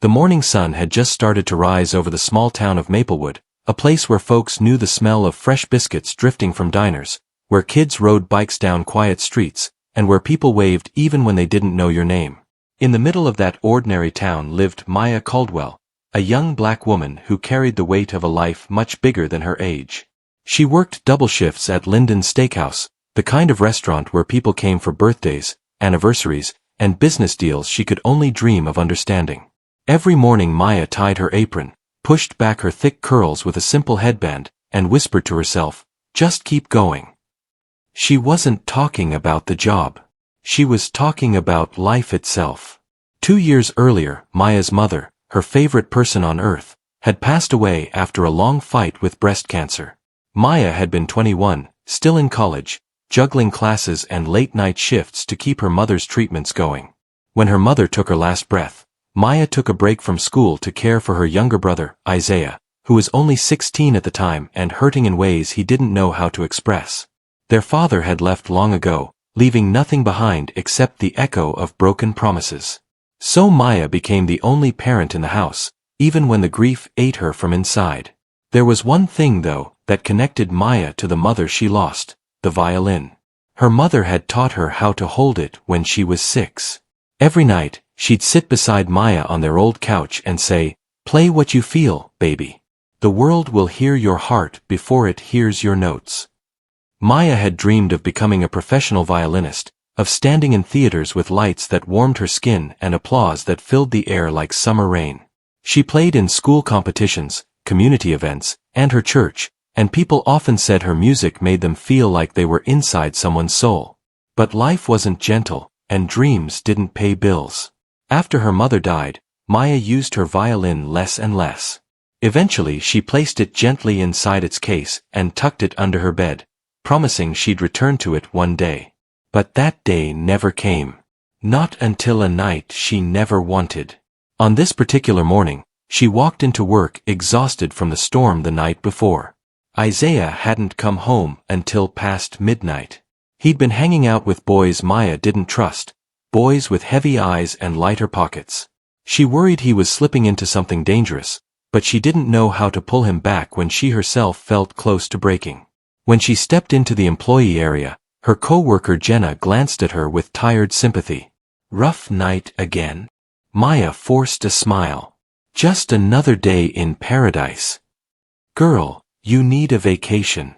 The morning sun had just started to rise over the small town of Maplewood, a place where folks knew the smell of fresh biscuits drifting from diners, where kids rode bikes down quiet streets, and where people waved even when they didn't know your name. In the middle of that ordinary town lived Maya Caldwell, a young black woman who carried the weight of a life much bigger than her age. She worked double shifts at Linden's Steakhouse, the kind of restaurant where people came for birthdays, anniversaries, and business deals she could only dream of understanding. Every morning Maya tied her apron, pushed back her thick curls with a simple headband, and whispered to herself, "Just keep going." She wasn't talking about the job. She was talking about life itself. 2 years earlier, Maya's mother, her favorite person on earth, had passed away after a long fight with breast cancer. Maya had been 21, still in college, juggling classes and late-night shifts to keep her mother's treatments going. When her mother took her last breath, Maya took a break from school to care for her younger brother, Isaiah, who was only 16 at the time and hurting in ways he didn't know how to express. Their father had left long ago, leaving nothing behind except the echo of broken promises. So Maya became the only parent in the house, even when the grief ate her from inside. There was one thing, though, that connected Maya to the mother she lost, the violin. Her mother had taught her how to hold it when she was 6. Every night, she'd sit beside Maya on their old couch and say, "Play what you feel, baby. The world will hear your heart before it hears your notes." Maya had dreamed of becoming a professional violinist, of standing in theaters with lights that warmed her skin and applause that filled the air like summer rain. She played in school competitions, community events, and her church, and people often said her music made them feel like they were inside someone's soul. But life wasn't gentle, and dreams didn't pay bills. After her mother died, Maya used her violin less and less. Eventually she placed it gently inside its case and tucked it under her bed, promising she'd return to it one day. But that day never came. Not until a night she never wanted. On this particular morning, she walked into work exhausted from the storm the night before. Isaiah hadn't come home until past midnight. He'd been hanging out with boys Maya didn't trust, boys with heavy eyes and lighter pockets. She worried he was slipping into something dangerous, but she didn't know how to pull him back when she herself felt close to breaking. When she stepped into the employee area, her co-worker Jenna glanced at her with tired sympathy. "Rough night again?" Maya forced a smile. "Just another day in paradise." "Girl, you need a vacation."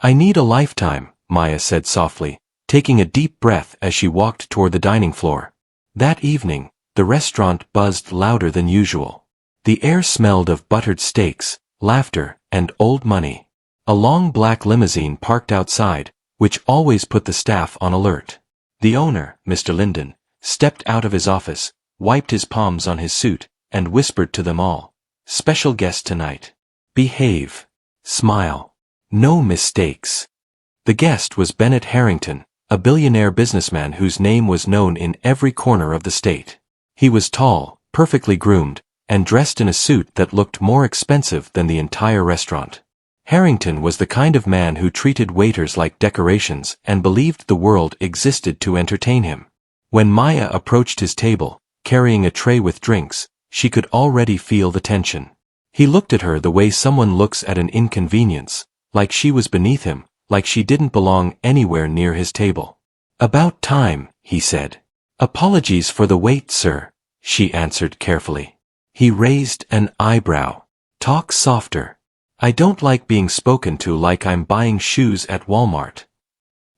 "I need a lifetime," Maya said softly, taking a deep breath as she walked toward the dining floor. That evening, the restaurant buzzed louder than usual. The air smelled of buttered steaks, laughter, and old money. A long black limousine parked outside, which always put the staff on alert. The owner, Mr. Linden, stepped out of his office, wiped his palms on his suit, and whispered to them all, "Special guest tonight. Behave. Smile. No mistakes." The guest was Bennett Harrington, a billionaire businessman whose name was known in every corner of the state. He was tall, perfectly groomed, and dressed in a suit that looked more expensive than the entire restaurant. Harrington was the kind of man who treated waiters like decorations and believed the world existed to entertain him. When Maya approached his table, carrying a tray with drinks, she could already feel the tension. He looked at her the way someone looks at an inconvenience, like she was beneath him, like she didn't belong anywhere near his table. "About time," he said. "Apologies for the wait, sir," she answered carefully. He raised an eyebrow. "Talk softer. I don't like being spoken to like I'm buying shoes at Walmart."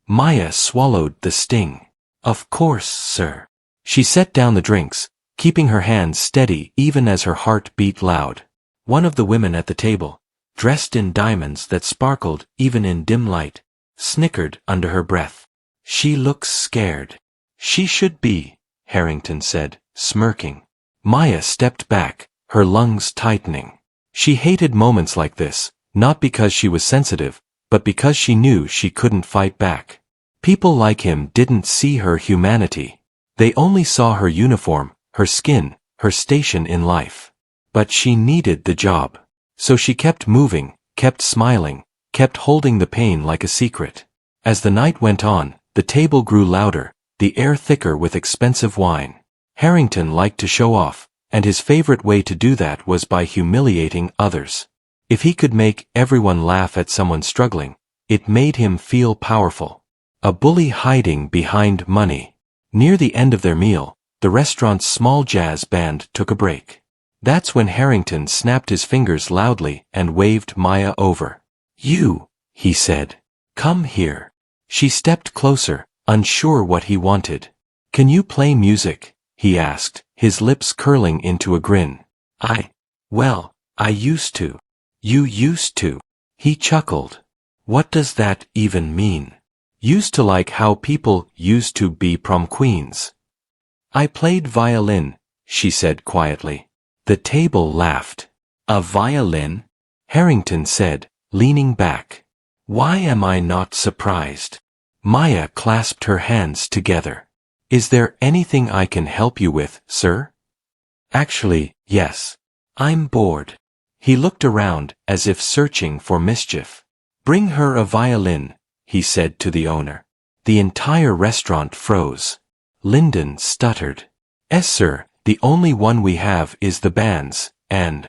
Maya swallowed the sting. "Of course, sir." She set down the drinks, keeping her hands steady even as her heart beat loud. One of the women at the table, dressed in diamonds that sparkled even in dim light, snickered under her breath. "She looks scared." "She should be," Harrington said, smirking. Maya stepped back, her lungs tightening. She hated moments like this, not because she was sensitive, but because she knew she couldn't fight back. People like him didn't see her humanity. They only saw her uniform, her skin, her station in life. But she needed the job. So she kept moving, kept smiling, kept holding the pain like a secret. As the night went on, the table grew louder, the air thicker with expensive wine. Harrington liked to show off, and his favorite way to do that was by humiliating others. If he could make everyone laugh at someone struggling, it made him feel powerful. A bully hiding behind money. Near the end of their meal, the restaurant's small jazz band took a break. That's when Harrington snapped his fingers loudly and waved Maya over. "You," he said. "Come here." She stepped closer, unsure what he wanted. "Can you play music?" he asked, his lips curling into a grin. Well, I used to." "You used to?" He chuckled. "What does that even mean?" "Used to, like how people used to be prom queens." "I played violin," she said quietly. The table laughed. "A violin?" Harrington said, leaning back. "Why am I not surprised?" Maya clasped her hands together. "Is there anything I can help you with, sir?" "Actually, yes. I'm bored." He looked around, as if searching for mischief. "Bring her a violin," he said to the owner. The entire restaurant froze. Lyndon stuttered. "Yes, sir, the only one we have is the band's, and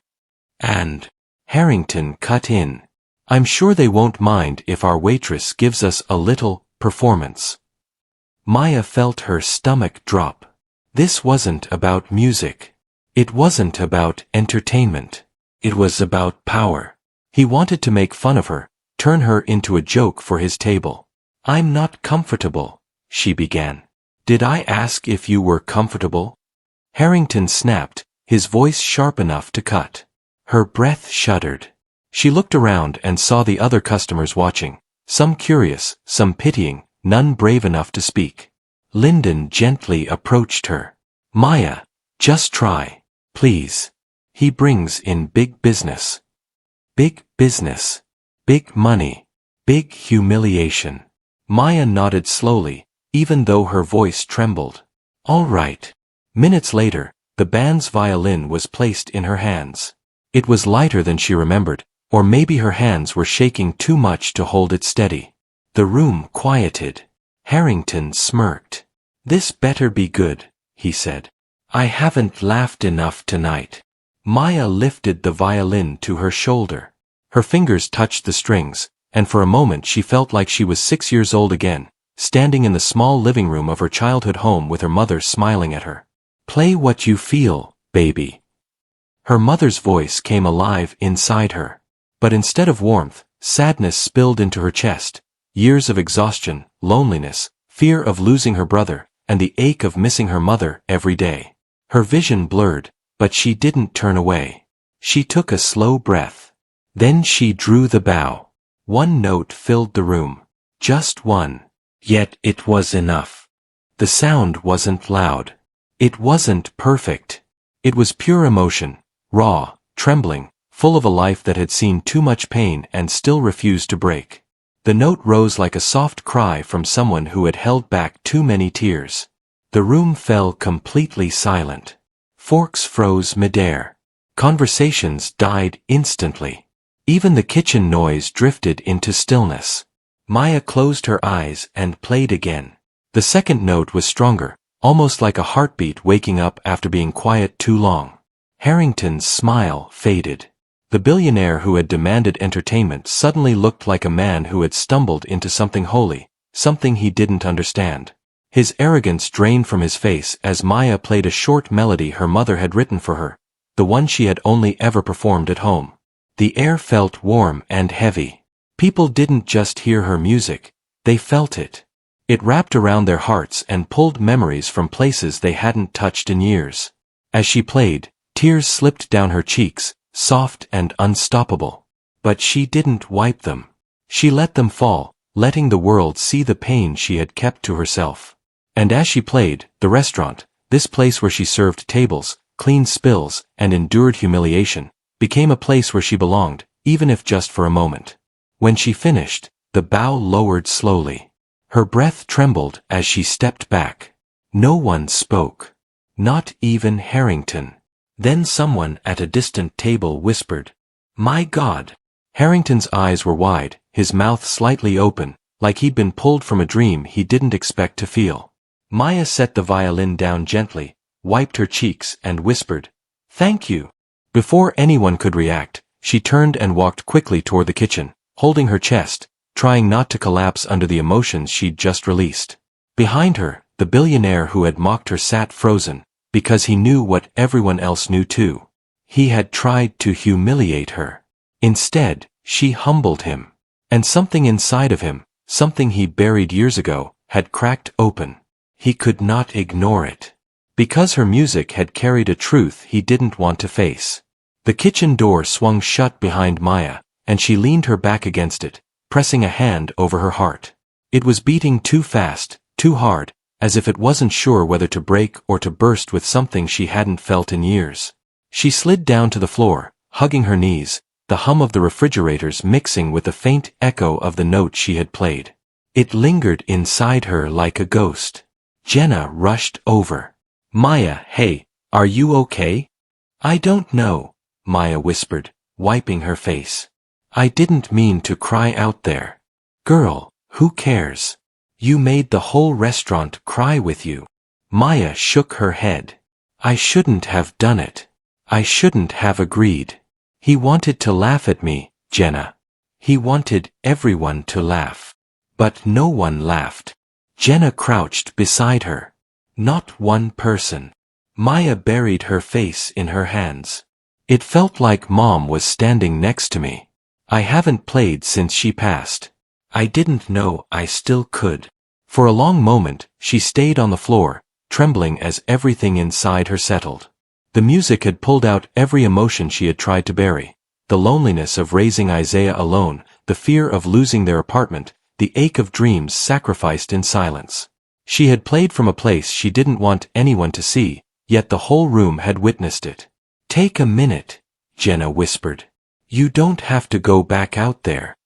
Harrington cut in. "I'm sure they won't mind if our waitress gives us a little performance." Maya felt her stomach drop. This wasn't about music. It wasn't about entertainment. It was about power. He wanted to make fun of her, turn her into a joke for his table. "I'm not comfortable," she began. "Did I ask if you were comfortable?" Harrington snapped, his voice sharp enough to cut. Her breath shuddered. She looked around and saw the other customers watching, some curious, some pitying, none brave enough to speak. Lyndon gently approached her. "Maya, just try, please. He brings in big business. Big business. Big money. Big humiliation." Maya nodded slowly, even though her voice trembled. "All right." Minutes later, the band's violin was placed in her hands. It was lighter than she remembered, or maybe her hands were shaking too much to hold it steady. The room quieted. Harrington smirked. "This better be good," he said. "I haven't laughed enough tonight." Maya lifted the violin to her shoulder. Her fingers touched the strings, and for a moment she felt like she was 6 years old again, standing in the small living room of her childhood home with her mother smiling at her. "Play what you feel, baby." Her mother's voice came alive inside her. But instead of warmth, sadness spilled into her chest. Years of exhaustion, loneliness, fear of losing her brother, and the ache of missing her mother every day. Her vision blurred, but she didn't turn away. She took a slow breath. Then she drew the bow. One note filled the room. Just one. Yet it was enough. The sound wasn't loud. It wasn't perfect. It was pure emotion, raw, trembling, full of a life that had seen too much pain and still refused to break. The note rose like a soft cry from someone who had held back too many tears. The room fell completely silent. Forks froze midair. Conversations died instantly. Even the kitchen noise drifted into stillness. Maya closed her eyes and played again. The second note was stronger, almost like a heartbeat waking up after being quiet too long. Harrington's smile faded. The billionaire who had demanded entertainment suddenly looked like a man who had stumbled into something holy, something he didn't understand. His arrogance drained from his face as Maya played a short melody her mother had written for her, the one she had only ever performed at home. The air felt warm and heavy. People didn't just hear her music, they felt it. It wrapped around their hearts and pulled memories from places they hadn't touched in years. As she played, tears slipped down her cheeks, soft and unstoppable. But she didn't wipe them. She let them fall, letting the world see the pain she had kept to herself. And as she played, the restaurant, this place where she served tables, cleaned spills, and endured humiliation, became a place where she belonged, even if just for a moment. When she finished, the bow lowered slowly. Her breath trembled as she stepped back. No one spoke. Not even Harrington. Then someone at a distant table whispered, "My God!" Harrington's eyes were wide, his mouth slightly open, like he'd been pulled from a dream he didn't expect to feel. Maya set the violin down gently, wiped her cheeks and whispered, Thank you. Before anyone could react, she turned and walked quickly toward the kitchen, holding her chest, trying not to collapse under the emotions she'd just released. Behind her, the billionaire who had mocked her sat frozen, because he knew what everyone else knew too. He had tried to humiliate her. Instead, she humbled him. And something inside of him, something he buried years ago, had cracked open. He could not ignore it. Because her music had carried a truth he didn't want to face. The kitchen door swung shut behind Maya, and she leaned her back against it, pressing a hand over her heart. It was beating too fast, too hard, as if it wasn't sure whether to break or to burst with something she hadn't felt in years. She slid down to the floor, hugging her knees, the hum of the refrigerators mixing with the faint echo of the note she had played. It lingered inside her like a ghost. Jenna rushed over. Maya, hey, are you okay? I don't know, Maya whispered, wiping her face. I didn't mean to cry out there. Girl, who cares? You made the whole restaurant cry with you. Maya shook her head. I shouldn't have done it. I shouldn't have agreed. He wanted to laugh at me, Jenna. He wanted everyone to laugh. But no one laughed. Jenna crouched beside her. Not one person. Maya buried her face in her hands. It felt like Mom was standing next to me. I haven't played since she passed. I didn't know I still could. For a long moment, she stayed on the floor, trembling as everything inside her settled. The music had pulled out every emotion she had tried to bury. The loneliness of raising Isaiah alone, the fear of losing their apartment, the ache of dreams sacrificed in silence. She had played from a place she didn't want anyone to see, yet the whole room had witnessed it. Take a minute, Jenna whispered. You don't have to go back out there.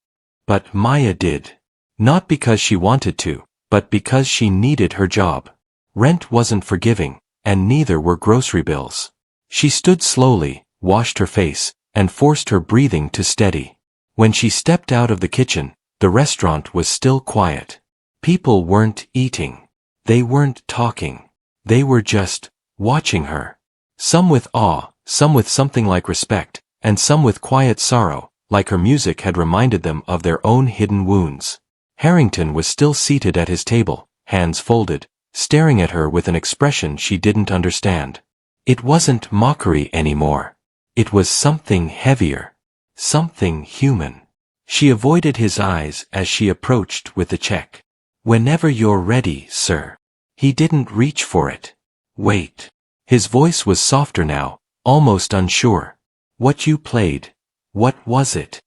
But Maya did. Not because she wanted to, but because she needed her job. Rent wasn't forgiving, and neither were grocery bills. She stood slowly, washed her face, and forced her breathing to steady. When she stepped out of the kitchen, the restaurant was still quiet. People weren't eating. They weren't talking. They were just watching her. Some with awe, some with something like respect, and some with quiet sorrow, like her music had reminded them of their own hidden wounds. Harrington was still seated at his table, hands folded, staring at her with an expression she didn't understand. It wasn't mockery anymore. It was something heavier. Something human. She avoided his eyes as she approached with the check. Whenever you're ready, sir. He didn't reach for it. Wait. His voice was softer now, almost unsure. What you played. What was it?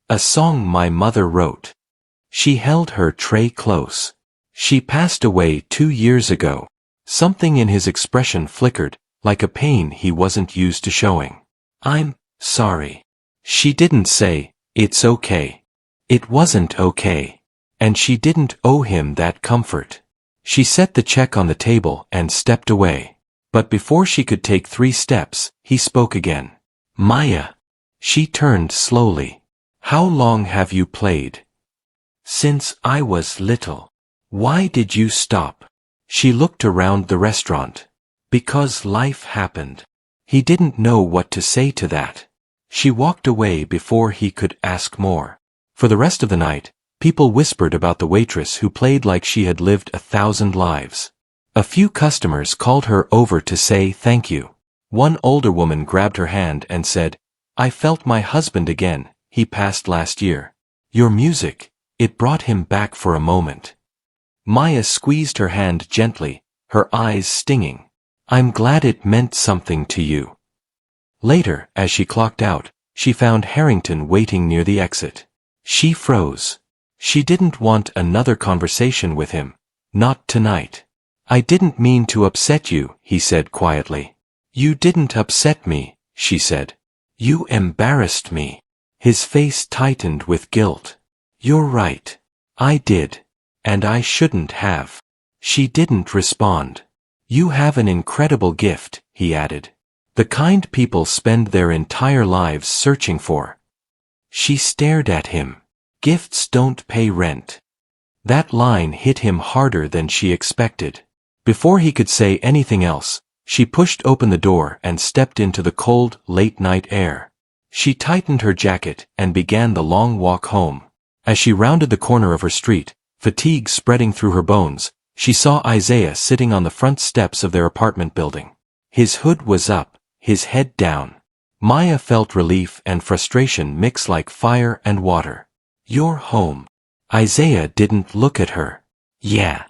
A song my mother wrote. She held her tray close. She passed away 2 years ago. Something in his expression flickered, like a pain he wasn't used to showing. I'm sorry. She didn't say, it's okay. It wasn't okay. And she didn't owe him that comfort. She set the check on the table and stepped away. But before she could take 3 steps, he spoke again. Maya. She turned slowly. How long have you played? Since I was little. Why did you stop? She looked around the restaurant. Because life happened. He didn't know what to say to that. She walked away before he could ask more. For the rest of the night, people whispered about the waitress who played like she had lived 1,000 lives. A few customers called her over to say thank you. One older woman grabbed her hand and said, I felt my husband again, he passed last year. Your music, it brought him back for a moment. Maya squeezed her hand gently, her eyes stinging. I'm glad it meant something to you. Later, as she clocked out, she found Harrington waiting near the exit. She froze. She didn't want another conversation with him. Not tonight. I didn't mean to upset you, he said quietly. You didn't upset me, she said. You embarrassed me. His face tightened with guilt. You're right. I did. And I shouldn't have. She didn't respond. You have an incredible gift, he added. The kind people spend their entire lives searching for. She stared at him. Gifts don't pay rent. That line hit him harder than she expected. Before he could say anything else, She pushed open the door and stepped into the cold, late-night air. She tightened her jacket and began the long walk home. As she rounded the corner of her street, fatigue spreading through her bones, she saw Isaiah sitting on the front steps of their apartment building. His hood was up, his head down. Maya felt relief and frustration mix like fire and water. "You're home." Isaiah didn't look at her. "Yeah."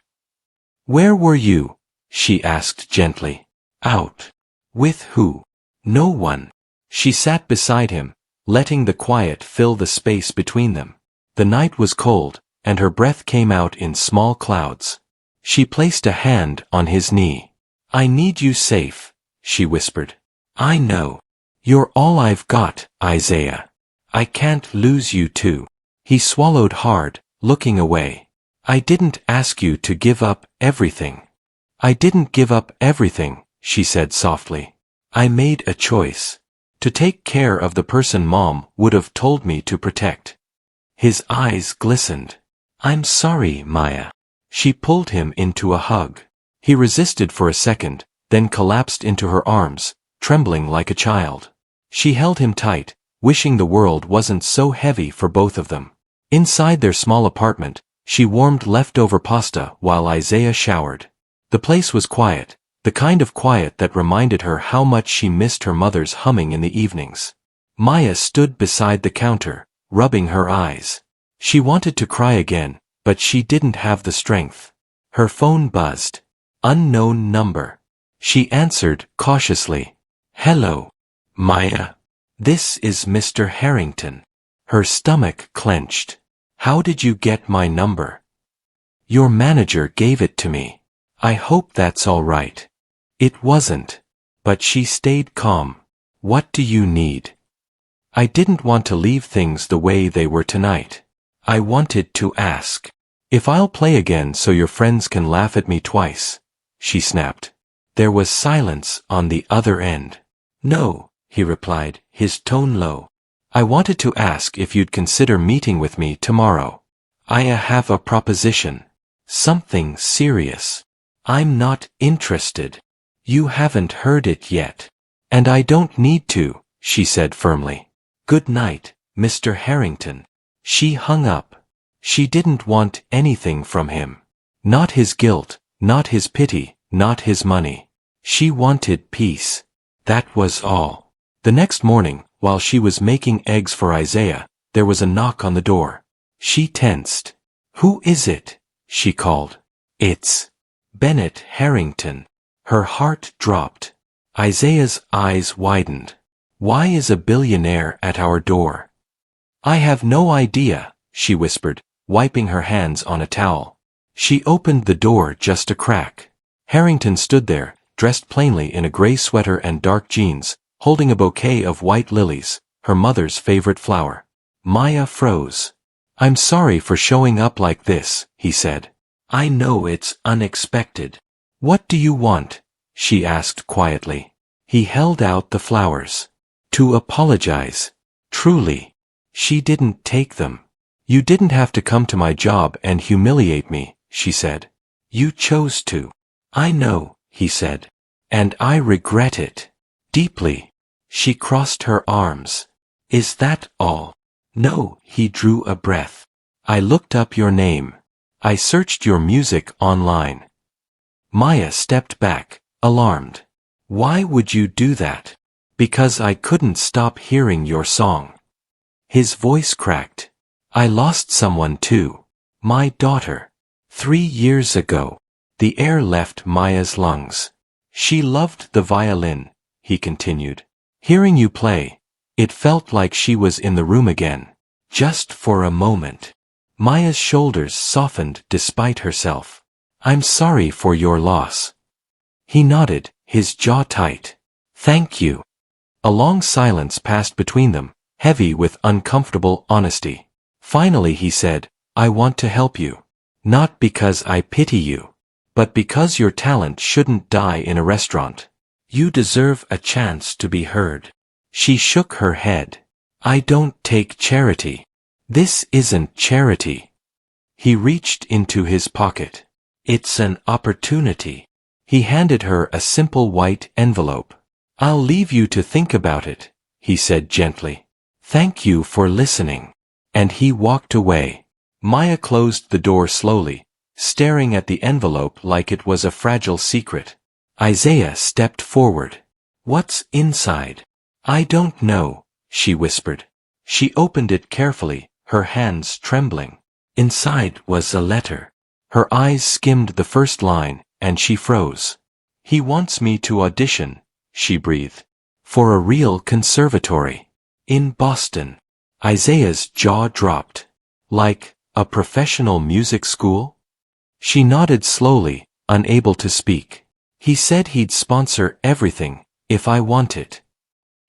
"Where were you?" she asked gently. "Out." "With who?" "No one." She sat beside him, letting the quiet fill the space between them. The night was cold, and her breath came out in small clouds. She placed a hand on his knee. "I need you safe," she whispered. "I know. You're all I've got, Isaiah. I can't lose you too." He swallowed hard, looking away. "I didn't ask you to give up everything." "I didn't give up everything," she said softly. "I made a choice. To take care of the person Mom would have told me to protect." His eyes glistened. "I'm sorry, Maya." She pulled him into a hug. He resisted for a second, then collapsed into her arms, trembling like a child. She held him tight, wishing the world wasn't so heavy for both of them. Inside their small apartment, she warmed leftover pasta while Isaiah showered. The place was quiet, the kind of quiet that reminded her how much she missed her mother's humming in the evenings. Maya stood beside the counter, rubbing her eyes. She wanted to cry again, but she didn't have the strength. Her phone buzzed. Unknown number. She answered cautiously. "Hello, Maya. This is Mr. Harrington." Her stomach clenched. "How did you get my number?" "Your manager gave it to me. I hope that's all right." It wasn't. But she stayed calm. "What do you need?" "I didn't want to leave things the way they were tonight. I wanted to ask if I'll play again so your friends can laugh at me twice," she snapped. There was silence on the other end. "No," he replied, his tone low. "I wanted to ask if you'd consider meeting with me tomorrow. I have a proposition. Something serious. I'm not interested. You haven't heard it yet. And I don't need to," she said firmly. "Good night, Mr. Harrington." She hung up. She didn't want anything from him. Not his guilt, not his pity, not his money. She wanted peace. That was all. The next morning, while she was making eggs for Isaiah, there was a knock on the door. She tensed. "Who is it?" she called. "It's Bennett Harrington." Her heart dropped. Isaiah's eyes widened. "Why is a billionaire at our door?" "I have no idea," she whispered, wiping her hands on a towel. She opened the door just a crack. Harrington stood there, dressed plainly in a gray sweater and dark jeans, holding a bouquet of white lilies, her mother's favorite flower. Maya froze. "I'm sorry for showing up like this," he said. "I know it's unexpected." "What do you want?" she asked quietly. He held out the flowers. "To apologize. Truly." She didn't take them. "You didn't have to come to my job and humiliate me," she said. "You chose to." "I know," he said. "And I regret it. Deeply." She crossed her arms. "Is that all?" "No," he drew a breath. "I looked up your name. I searched your music online." Maya stepped back, alarmed. "Why would you do that?" "Because I couldn't stop hearing your song." His voice cracked. "I lost someone too. My daughter. 3 years ago." The air left Maya's lungs. "She loved the violin," he continued. "Hearing you play, it felt like she was in the room again. Just for a moment." Maya's shoulders softened despite herself. "I'm sorry for your loss." He nodded, his jaw tight. "Thank you." A long silence passed between them, heavy with uncomfortable honesty. Finally he said, "I want to help you. Not because I pity you, but because your talent shouldn't die in a restaurant. You deserve a chance to be heard." She shook her head. "I don't take charity. This isn't charity." He reached into his pocket. "It's an opportunity." He handed her a simple white envelope. "I'll leave you to think about it," he said gently. "Thank you for listening." And he walked away. Maya closed the door slowly, staring at the envelope like it was a fragile secret. Isaiah stepped forward. "What's inside?" "I don't know," she whispered. She opened it carefully, her hands trembling. Inside was a letter. Her eyes skimmed the first line, and she froze. "He wants me to audition," she breathed. "For a real conservatory. In Boston." Isaiah's jaw dropped. "Like a professional music school?" She nodded slowly, unable to speak. "He said he'd sponsor everything, if I want it."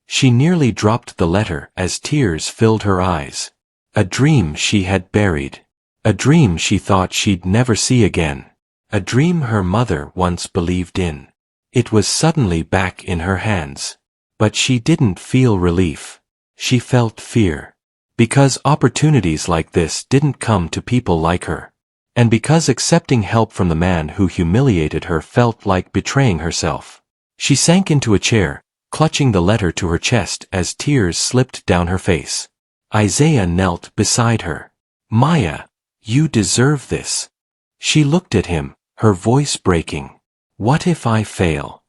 She nearly dropped the letter as tears filled her eyes. A dream she had buried. A dream she thought she'd never see again. A dream her mother once believed in. It was suddenly back in her hands. But she didn't feel relief. She felt fear. Because opportunities like this didn't come to people like her. And because accepting help from the man who humiliated her felt like betraying herself. She sank into a chair, clutching the letter to her chest as tears slipped down her face. Isaiah knelt beside her. "Maya, you deserve this." She looked at him, her voice breaking. "What if I fail?"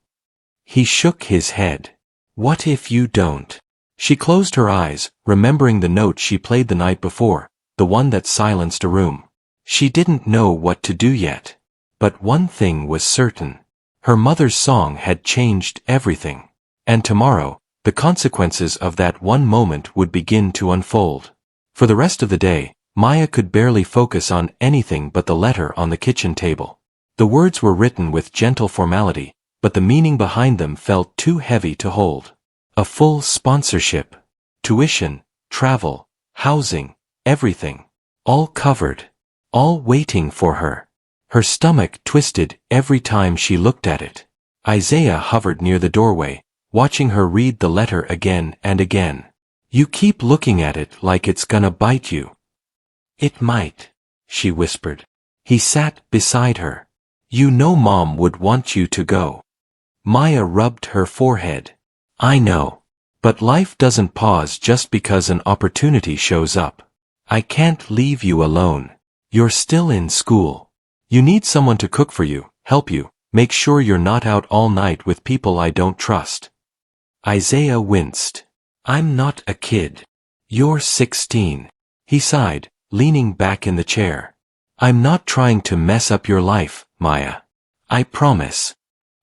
He shook his head. "What if you don't?" She closed her eyes, remembering the note she played the night before, the one that silenced a room. She didn't know what to do yet. But one thing was certain. Her mother's song had changed everything. And tomorrow, the consequences of that one moment would begin to unfold. For the rest of the day, Maya could barely focus on anything but the letter on the kitchen table. The words were written with gentle formality, but the meaning behind them felt too heavy to hold. A full sponsorship. Tuition, travel, housing, everything. All covered. All waiting for her. Her stomach twisted every time she looked at it. Isaiah hovered near the doorway, watching her read the letter again and again. "You keep looking at it like it's gonna bite you." "It might," she whispered. He sat beside her. "You know Mom would want you to go." Maya rubbed her forehead. "I know. But life doesn't pause just because an opportunity shows up. I can't leave you alone. You're still in school. You need someone to cook for you, help you, make sure you're not out all night with people I don't trust." Isaiah winced. "I'm not a kid. You're 16. He sighed, leaning back in the chair. "I'm not trying to mess up your life, Maya. I promise."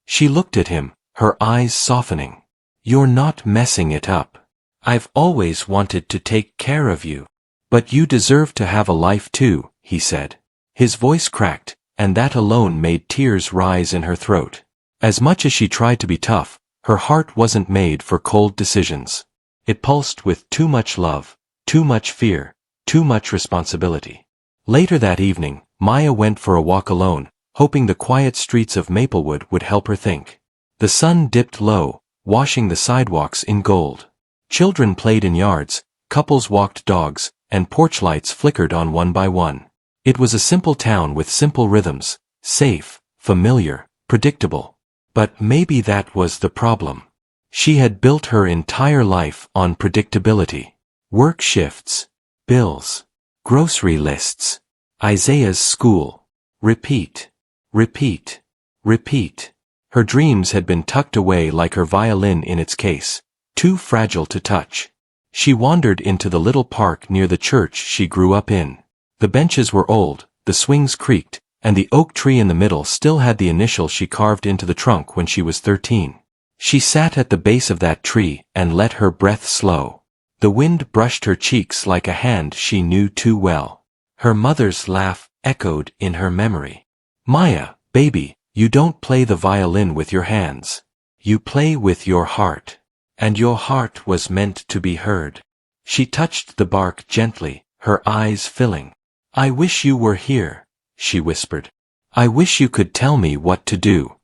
She looked at him, her eyes softening. "You're not messing it up. I've always wanted to take care of you. But you deserve to have a life too," he said. His voice cracked, and that alone made tears rise in her throat. As much as she tried to be tough, her heart wasn't made for cold decisions. It pulsed with too much love, too much fear, too much responsibility. Later that evening, Maya went for a walk alone, hoping the quiet streets of Maplewood would help her think. The sun dipped low, washing the sidewalks in gold. Children played in yards, couples walked dogs, and porch lights flickered on one by one. It was a simple town with simple rhythms, safe, familiar, predictable. But maybe that was the problem. She had built her entire life on predictability. Work shifts, bills, grocery lists, Isaiah's school. Repeat, repeat, repeat. Her dreams had been tucked away like her violin in its case, too fragile to touch. She wandered into the little park near the church she grew up in. The benches were old, the swings creaked, and the oak tree in the middle still had the initial she carved into the trunk when she was 13. She sat at the base of that tree and let her breath slow. The wind brushed her cheeks like a hand she knew too well. Her mother's laugh echoed in her memory. "Maya, baby, you don't play the violin with your hands. You play with your heart." And your heart was meant to be heard. She touched the bark gently, her eyes filling. "I wish you were here," she whispered. "I wish you could tell me what to do."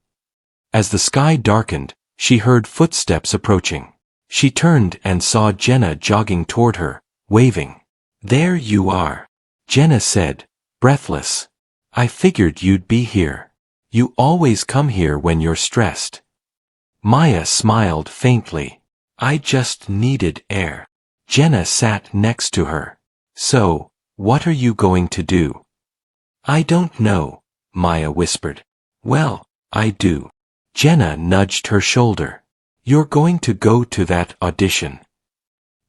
As the sky darkened, she heard footsteps approaching. She turned and saw Jenna jogging toward her, waving. "There you are," Jenna said, breathless. "I figured you'd be here." You always come here when you're stressed. Maya smiled faintly. I just needed air. Jenna sat next to her. So, what are you going to do? I don't know, Maya whispered. Well, I do. Jenna nudged her shoulder. You're going to go to that audition.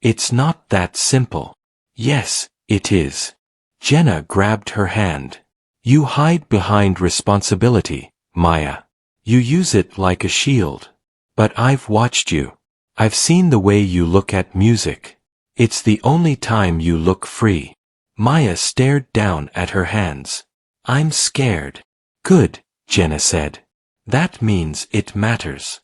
It's not that simple. Yes, it is. Jenna grabbed her hand. You hide behind responsibility, Maya. You use it like a shield. But I've watched you. I've seen the way you look at music. It's the only time you look free. Maya stared down at her hands. I'm scared. Good, Jenna said. That means it matters.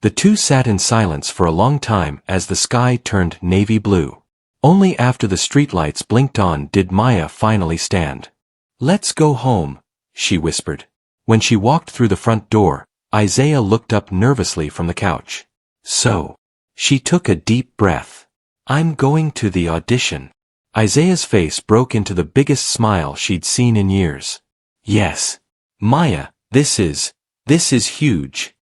The two sat in silence for a long time as the sky turned navy blue. Only after the streetlights blinked on did Maya finally stand. Let's go home, she whispered. When she walked through the front door, Isaiah looked up nervously from the couch. So, she took a deep breath. I'm going to the audition. Isaiah's face broke into the biggest smile she'd seen in years. Yes. Maya, this is huge.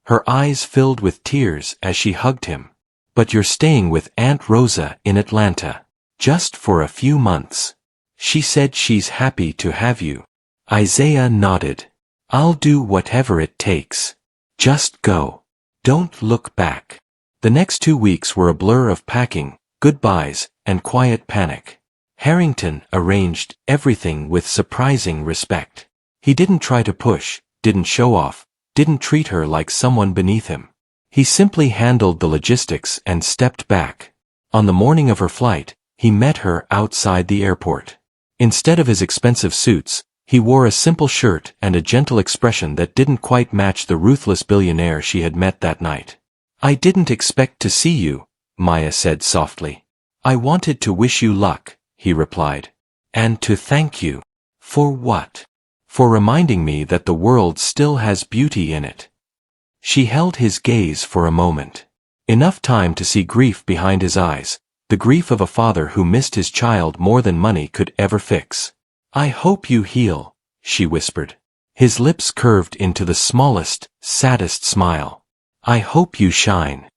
Her eyes filled with tears as she hugged him. But you're staying with Aunt Rosa in Atlanta. Just for a few months. She said she's happy to have you. Isaiah nodded. I'll do whatever it takes. Just go. Don't look back. The next 2 weeks were a blur of packing, goodbyes, and quiet panic. Harrington arranged everything with surprising respect. He didn't try to push, didn't show off, didn't treat her like someone beneath him. He simply handled the logistics and stepped back. On the morning of her flight, he met her outside the airport. Instead of his expensive suits, he wore a simple shirt and a gentle expression that didn't quite match the ruthless billionaire she had met that night. I didn't expect to see you, Maya said softly. I wanted to wish you luck, he replied. And to thank you. For what? For reminding me that the world still has beauty in it. She held his gaze for a moment. Enough time to see grief behind his eyes, the grief of a father who missed his child more than money could ever fix. I hope you heal, she whispered. His lips curved into the smallest, saddest smile. I hope you shine.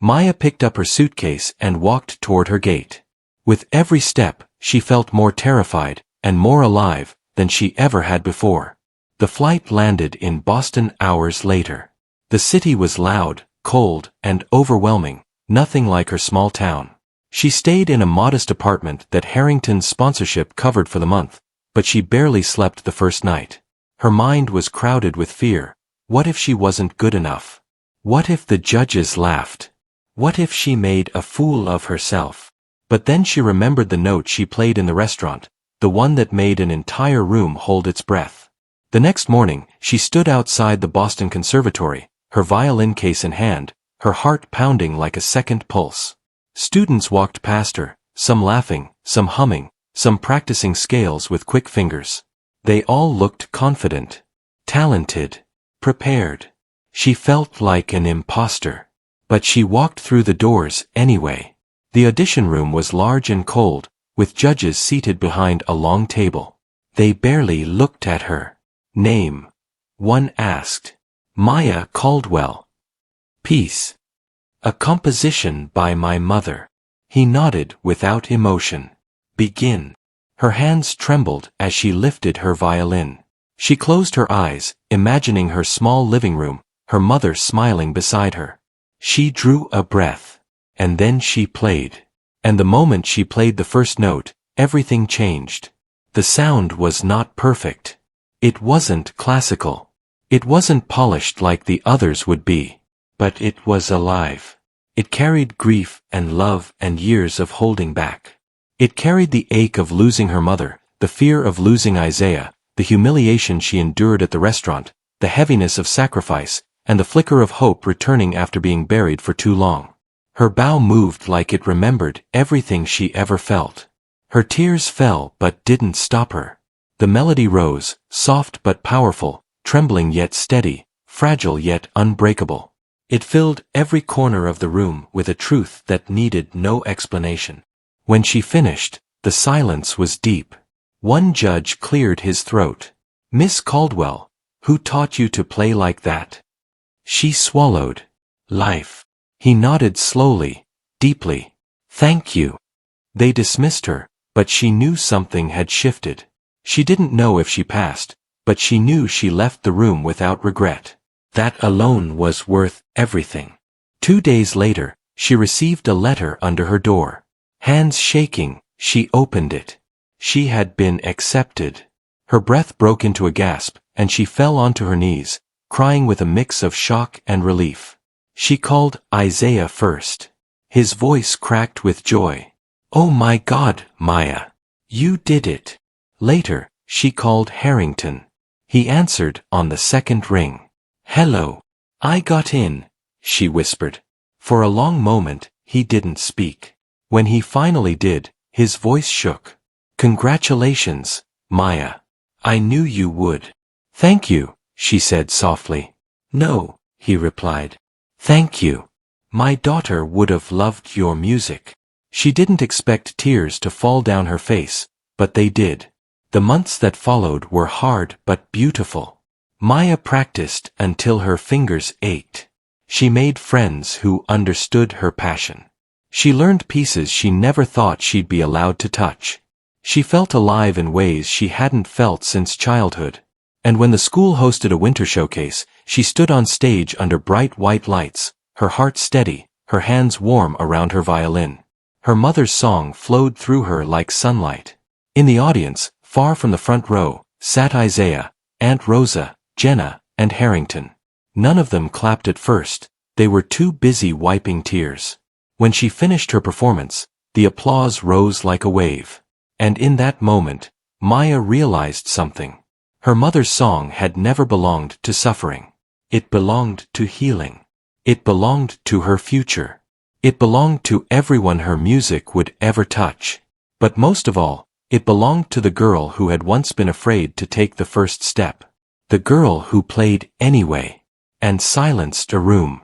Maya picked up her suitcase and walked toward her gate. With every step, she felt more terrified and more alive than she ever had before. The flight landed in Boston hours later. The city was loud, cold, and overwhelming, nothing like her small town. She stayed in a modest apartment that Harrington's sponsorship covered for the month, but she barely slept the first night. Her mind was crowded with fear. What if she wasn't good enough? What if the judges laughed? What if she made a fool of herself? But then she remembered the note she played in the restaurant, the one that made an entire room hold its breath. The next morning, she stood outside the Boston Conservatory, her violin case in hand, her heart pounding like a second pulse. Students walked past her, some laughing, some humming, some practicing scales with quick fingers. They all looked confident, talented, prepared. She felt like an imposter. But she walked through the doors anyway. The audition room was large and cold, with judges seated behind a long table. They barely looked at her. Name? One asked. Maya Caldwell. Piece. A composition by my mother. He nodded without emotion. Begin. Her hands trembled as she lifted her violin. She closed her eyes, imagining her small living room, her mother smiling beside her. She drew a breath. And then she played. And the moment she played the first note, everything changed. The sound was not perfect. It wasn't classical. It wasn't polished like the others would be. But it was alive. It carried grief and love and years of holding back. It carried the ache of losing her mother, the fear of losing Isaiah, the humiliation she endured at the restaurant, the heaviness of sacrifice, and the flicker of hope returning after being buried for too long. Her bow moved like it remembered everything she ever felt. Her tears fell but didn't stop her. The melody rose, soft but powerful, trembling yet steady, fragile yet unbreakable. It filled every corner of the room with a truth that needed no explanation. When she finished, the silence was deep. One judge cleared his throat. Miss Caldwell, Who taught you to play like that? She swallowed. Life. He nodded slowly, deeply. Thank you. They dismissed her, but she knew something had shifted. She didn't know if she passed, but she knew she left the room without regret. That alone was worth everything. 2 days later, she received a letter under her door. Hands shaking, she opened it. She had been accepted. Her breath broke into a gasp, and she fell onto her knees, crying with a mix of shock and relief. She called Isaiah first. His voice cracked with joy. Oh my God, Maya. You did it. Later, she called Harrington. He answered on the second ring. Hello. I got in, she whispered. For a long moment, he didn't speak. When he finally did, his voice shook. Congratulations, Maya. I knew you would. Thank you, she said softly. No, he replied. Thank you. My daughter would have loved your music. She didn't expect tears to fall down her face, but they did. The months that followed were hard but beautiful. Maya practiced until her fingers ached. She made friends who understood her passion. She learned pieces she never thought she'd be allowed to touch. She felt alive in ways she hadn't felt since childhood. And when the school hosted a winter showcase, she stood on stage under bright white lights, her heart steady, her hands warm around her violin. Her mother's song flowed through her like sunlight. In the audience, far from the front row, sat Isaiah, Aunt Rosa, Jenna, and Harrington. None of them clapped at first. They were too busy wiping tears. When she finished her performance, the applause rose like a wave. And in that moment, Maya realized something. Her mother's song had never belonged to suffering. It belonged to healing. It belonged to her future. It belonged to everyone her music would ever touch. But most of all, it belonged to the girl who had once been afraid to take the first step. The girl who played anyway, and silenced a room.